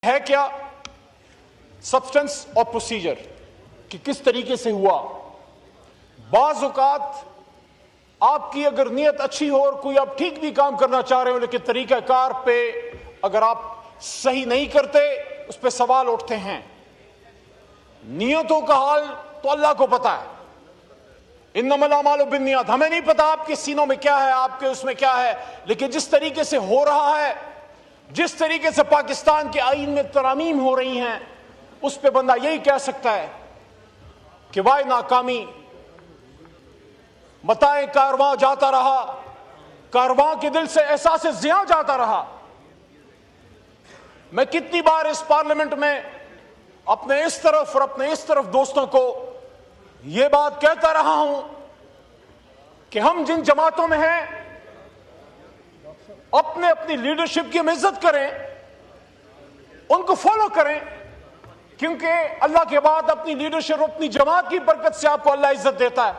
ہے کیا سبسٹنس اور پروسیجر کہ کس طریقے سے ہوا. بعض اوقات آپ کی اگر نیت اچھی ہو اور کوئی آپ ٹھیک بھی کام کرنا چاہ رہے ہو لیکن طریقہ کار پہ اگر آپ صحیح نہیں کرتے اس پہ سوال اٹھتے ہیں. نیتوں کا حال تو اللہ کو پتا ہے. انما الاعمال بالنیات. ہمیں نہیں پتا آپ کے سینوں میں کیا ہے, آپ کے اس میں کیا ہے, لیکن جس طریقے سے ہو رہا ہے, جس طریقے سے پاکستان کے آئین میں ترامیم ہو رہی ہیں, اس پہ بندہ یہی کہہ سکتا ہے کہ وائے ناکامی. متائے کارواں جاتا رہا, کارواں کے دل سے احساس زیاں جاتا رہا. میں کتنی بار اس پارلیمنٹ میں اپنے اس طرف اور اپنے اس طرف دوستوں کو یہ بات کہتا رہا ہوں کہ ہم جن جماعتوں میں ہیں اپنے اپنی لیڈرشپ کی ہم عزت کریں, ان کو فالو کریں, کیونکہ اللہ کے بعد اپنی لیڈرشپ اپنی جماعت کی برکت سے آپ کو اللہ عزت دیتا ہے.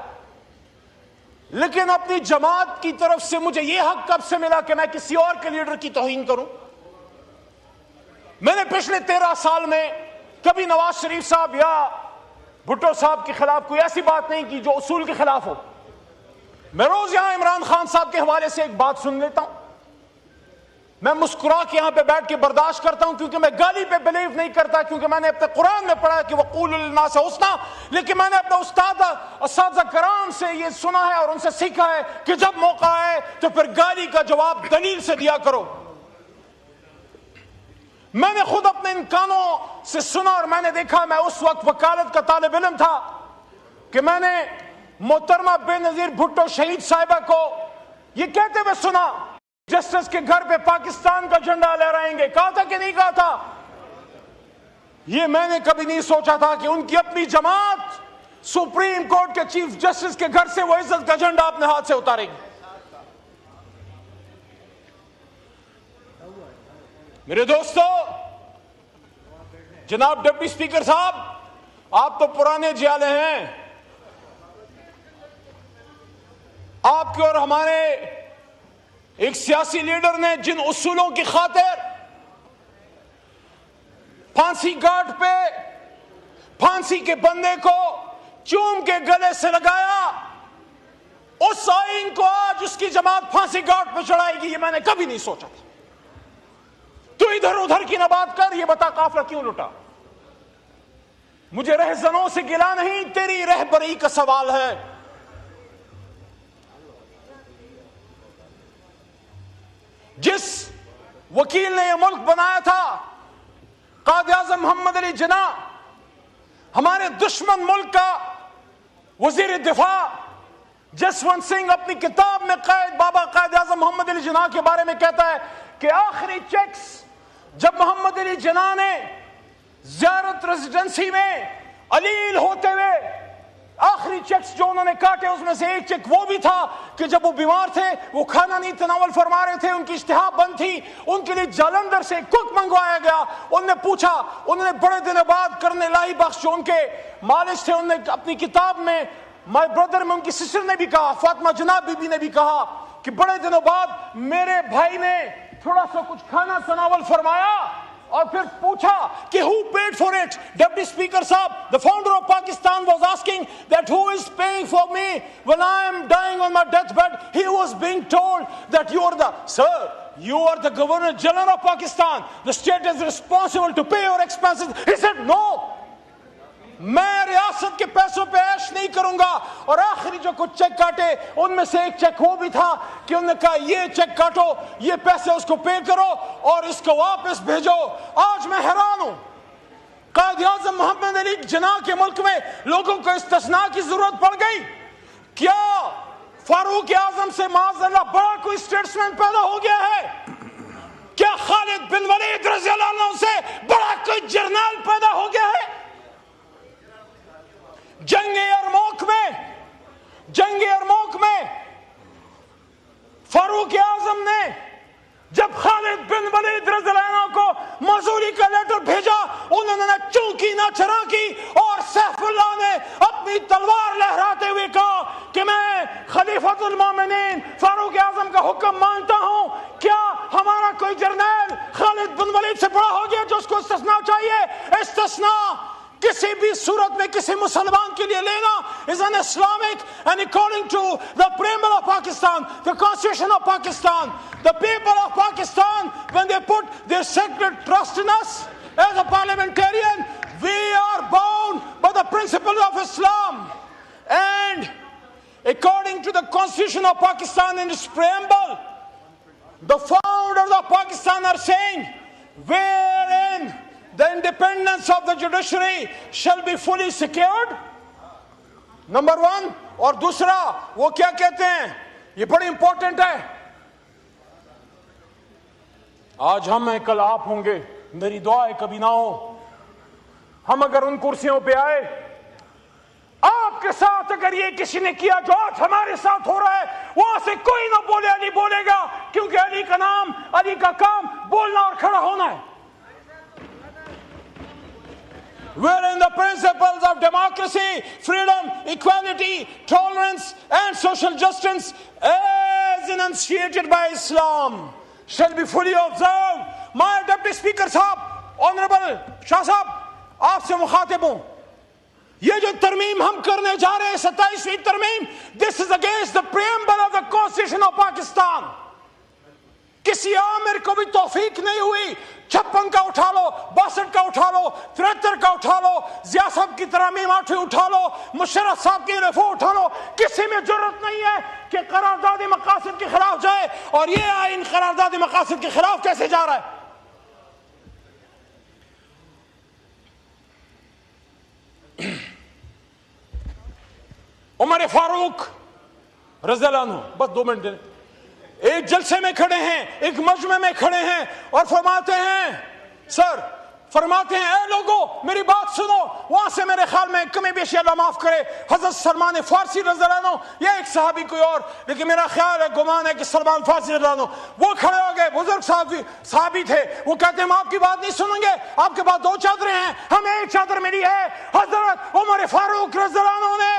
لیکن اپنی جماعت کی طرف سے مجھے یہ حق کب سے ملا کہ میں کسی اور کے لیڈر کی توہین کروں؟ میں نے پچھلے 13 سال میں کبھی نواز شریف صاحب یا بھٹو صاحب کے خلاف کوئی ایسی بات نہیں کی جو اصول کے خلاف ہو. میں روز یہاں عمران خان صاحب کے حوالے سے ایک بات سن لیتا ہوں, میں مسکرا کے یہاں پہ بیٹھ کے برداشت کرتا ہوں, کیونکہ میں گالی پہ بلیو نہیں کرتا, کیونکہ میں نے اپنے قرآن میں پڑھا کہ وَقُولُوا لِلنَّاسِ حُسْنًا. لیکن میں نے اپنے اساتذہ کرام سے یہ سنا ہے اور ان سے سیکھا ہے کہ جب موقع آئے تو پھر گالی کا جواب دلیل سے دیا کرو. میں نے خود اپنے ان کانوں سے سنا اور میں نے دیکھا, میں اس وقت وکالت کا طالب علم تھا, کہ میں نے محترمہ بے نظیر بھٹو شہید صاحبہ کو یہ کہتے ہوئے سنا جسٹس کے گھر پہ پاکستان کا جھنڈا لہرائیں گے. کہا تھا کہ نہیں کہا تھا؟ یہ میں نے کبھی نہیں سوچا تھا کہ ان کی اپنی جماعت سپریم کورٹ کے چیف جسٹس کے گھر سے وہ عزت کا جھنڈا اپنے ہاتھ سے اتارے گی. میرے دوستو, جناب ڈپٹی سپیکر صاحب, آپ تو پرانے جیالے ہیں. آپ کے اور ہمارے ایک سیاسی لیڈر نے جن اصولوں کی خاطر پھانسی گھاٹ پہ پھانسی کے بندے کو چوم کے گلے سے لگایا, اس آئین کو آج اس کی جماعت پھانسی گھاٹ پہ چڑھائے گی, یہ میں نے کبھی نہیں سوچا تھا. تو ادھر ادھر کی نہ بات کر, یہ بتا قافلہ کیوں لٹا. مجھے رہزنوں سے گلا نہیں, تیری رہبری کا سوال ہے. جس وکیل نے یہ ملک بنایا تھا, قائد اعظم محمد علی جناح, ہمارے دشمن ملک کا وزیر دفاع جسونت سنگھ اپنی کتاب میں بابا قائد اعظم محمد علی جناح کے بارے میں کہتا ہے کہ آخری چیکس جب محمد علی جناح نے زیارت ریزیڈنسی میں علیل ہوتے ہوئے آخری چیکس جو انہوں نے کاٹے, اس میں سے ایک چیک وہ بھی تھا کہ جب وہ بیمار تھے, وہ کھانا نہیں تناول فرما رہے تھے, ان کی اشتہا بند تھی, ان کے لیے جالندھر سے کوک منگوایا گیا. انہوں نے پوچھا, انہوں نے بڑے دنوں بعد کرنے لائی بخش جو ان کے مالج تھے, انہوں نے اپنی کتاب میں مائی بردر میں ان کی سسٹر نے بھی کہا, فاطمہ جناب بی بی نے بھی کہا کہ بڑے دنوں بعد میرے بھائی نے تھوڑا سا کچھ کھانا تناول فرمایا, اور پھر پوچھا کہ who paid for it. Deputy Speaker صاحب, the founder of Pakistan was asking that who is paying for me when I am dying on my deathbed. He was being told that you are the, sir, you are the Governor General of Pakistan. The state is responsible to pay your expenses. He said no. میں ریاست کے پیسوں پہ عیش نہیں کروں گا. اور آخری جو کچھ چیک کاٹے ان میں سے ایک چیک وہ بھی تھا کہ انہوں نے کہا یہ چیک کاٹو, یہ پیسے اس کو پے کرو اور اس کو واپس بھیجو. آج میں حیران ہوں, قائد اعظم محمد علی جناح کے ملک میں لوگوں کو استثناء کی ضرورت پڑ گئی. کیا فاروق اعظم سے معاذ اللہ بڑا کوئی اسٹیٹسمین پیدا ہو گیا ہے؟ کیا خالد بن ولید رضی اللہ عنہ سے بڑا کوئی جرنیل پیدا ہو گیا ہے؟ جنگ یرموک میں فاروق اعظم نے جب خالد بن ولید رضی اللہ عنہ کو معذوری کا لیٹر بھیجا, انہوں نے چونکی نہ چرا کی, اور سیف اللہ نے اپنی تلوار لہراتے ہوئے کہا کہ میں خلیفۃ المومنین فاروق اعظم کا حکم مانتا ہوں، کیا ہمارا کوئی جرنیل خالد بن ولید سے بڑا ہو گیا جو اس کو استثناء چاہیے؟ استثناء کسی بھی صورت میں کسی مسلمان کے لیے لینا is an Islamic, and according to the preamble of Pakistan, the constitution of Pakistan, the people of Pakistan, when they put their sacred trust in us as a parliamentarian, we are bound by the principles of Islam. And according to the constitution of Pakistan in its preamble, the founders of Pakistan are saying, wherein the independence of the judiciary shall be fully secured. Number 1. اور دوسرا وہ کیا کہتے ہیں، یہ بڑی important ہے، آج ہم ہیں کل آپ ہوں گے، میری دعا ہے کبھی نہ ہو، ہم اگر ان کرسیوں پہ آئے، آپ کے ساتھ اگر یہ کسی نے کیا جو آج ہمارے ساتھ ہو رہا ہے، وہاں سے کوئی نہ بولے علی بولے گا، کیونکہ علی کا نام، علی کا کام بولنا اور کھڑا ہونا ہے. Wherein the principles of democracy, freedom, equality, tolerance, and social justice, as enunciated by Islam, shall be fully observed. My Deputy Speaker صاحب, Honorable شاہ صاحب, آپ سے مخاطب ہوں. یہ جو ترمیم ہم کرنے جا رہے ہیں 27ویں ترمیم, this is against the preamble of the Constitution of Pakistan. کسی عامر کو بھی توفیق نہیں ہوئی 56 کا اٹھا لو, 62 کا اٹھا لو, 73 کا اٹھا لو, ضیاء صاحب کی ترامیم 8 اٹھا لو, مشرف صاحب کی رفو اٹھا لو, کسی میں جرت نہیں ہے کہ قرارداد مقاصد کے خلاف جائے. اور یہ آئین قرارداد مقاصد کے خلاف کیسے جا رہا ہے؟ عمر فاروق رضی اللہ عنہ, بس 2 منٹ دیں, ایک جلسے میں کھڑے ہیں, ایک مجمع میں کھڑے ہیں اور فرماتے ہیں, سر فرماتے ہیں, اے لوگوں میری بات سنو. وہاں سے میرے خیال میں کمی بیشی اللہ معاف کرے حضرت سلمان فارسی رضی اللہ عنہ یا ایک صحابی کوئی اور, لیکن میرا خیال ہے, گمان ہے کہ سلمان فارسی رضی اللہ عنہ, وہ کھڑے ہو گئے, بزرگ صحابی تھے. وہ کہتے ہیں ہم آپ کی بات نہیں سنیں گے, آپ کے پاس 2 چادریں ہیں, ہمیں ایک چادر ملی ہے. حضرت عمر فاروق رضی اللہ عنہ نے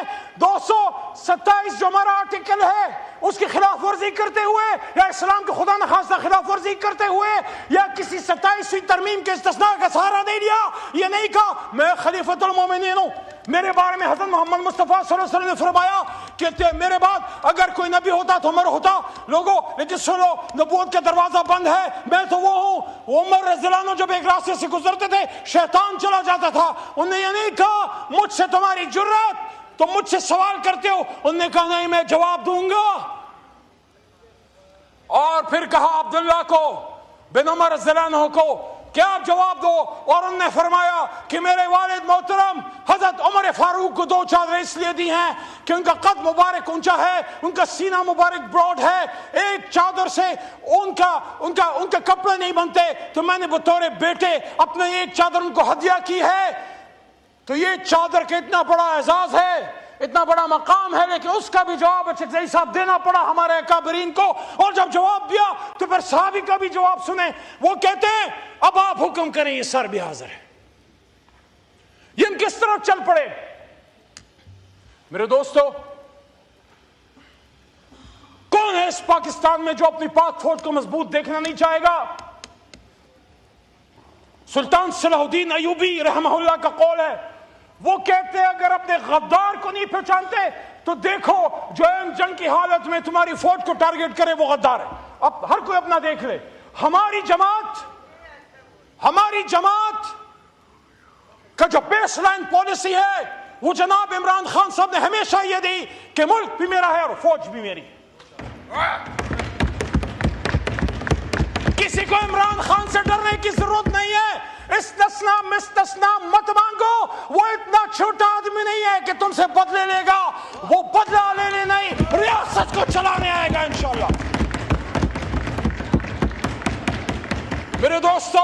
227 جو ہمارا آرٹیکل ہے اس کی خلاف ورزی کرتے ہوئے, یا اسلام کے خدا نخواستہ خلاف ورزی کرتے ہوئے, یا کسی 27ویں ترمیم کے استثناء کا سہارا نہیں لیا. یہ نہیں کہا میں خلیفۃ المومنین ہوں, میرے بارے میں حضرت محمد مصطفیٰ صلی اللہ علیہ وسلم نے فرمایا کہ میرے بعد اگر کوئی نبی ہوتا تو عمر ہوتا. لوگوں لیکن سنو, نبوت کا دروازہ بند ہے, میں تو وہ ہوں. عمر رضی اللہ عنہ جب ایک راستے سے گزرتے تھے شیطان چلا جاتا تھا. انہوں نے یہ نہیں کہا مجھ سے تمہاری جرات, تم مجھ سے سوال کرتے ہو. انہوں نے کہا نہیں میں جواب دوں گا. اور پھر کہا عبداللہ کو بن عمر رضی اللہ عنہ کو کہ آپ جواب دو. اور انہوں نے فرمایا کہ میرے والد محترم حضرت عمر فاروق کو 2 چادریں اس لیے دی ہیں کہ ان کا قد مبارک اونچا ہے, ان کا سینہ مبارک براڈ ہے, ایک چادر سے ان کا کپڑے نہیں بنتے, تو میں نے بطور بیٹے اپنے ایک چادر ان کو ہدیہ کی ہے. تو یہ چادر کا اتنا بڑا اعزاز ہے, اتنا بڑا مقام ہے, لیکن اس کا بھی جواب چکزئی صاحب دینا پڑا ہمارے اکابرین کو. اور جب جواب دیا تو پھر صحابی کا بھی جواب سنیں. وہ کہتے ہیں اب آپ حکم کریں, یہ سر بھی حاضر ہے. یہ ان کس طرف چل پڑے. میرے دوستو, کون ہے اس پاکستان میں جو اپنی پاک فوج کو مضبوط دیکھنا نہیں چاہے گا؟ سلطان صلاح الدین ایوبی رحمہ اللہ کا قول ہے, وہ کہتے ہیں اگر اپنے غدار کو نہیں پہچانتے تو دیکھو جو جنگ کی حالت میں تمہاری فوج کو ٹارگٹ کرے وہ غدار ہے. اب ہر کوئی اپنا دیکھ لے. ہماری جماعت کا جو بیس لائن پالیسی ہے وہ جناب عمران خان صاحب نے ہمیشہ یہ دی کہ ملک بھی میرا ہے اور فوج بھی میری. کسی کو عمران خان سے ڈرنے کی ضرورت نہیں ہے. استثناء مستثناء مت مانگو, وہ اتنا چھوٹا آدمی نہیں ہے کہ تم سے بدلے لے گا. وہ بدلہ لینے نہیں, ریاست کو چلانے آئے گا انشاءاللہ. میرے دوستو,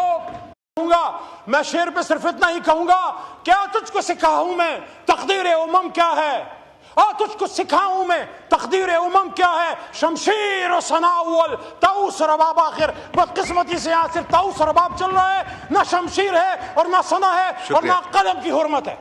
کہوں گا میں شعر پہ صرف اتنا ہی کہوں گا, کیا تجھ کو سکھاؤں میں تقدیر امم کیا ہے, تجھ کو سکھاؤں میں تقدیر امم کیا ہے. شمشیر و ثنا اول طاؤس رباب آخر. بدقسمتی سے یہاں صرف طاؤس رباب چل رہا ہے, نہ شمشیر ہے اور نہ ثنا ہے اور نہ قلم کی حرمت ہے.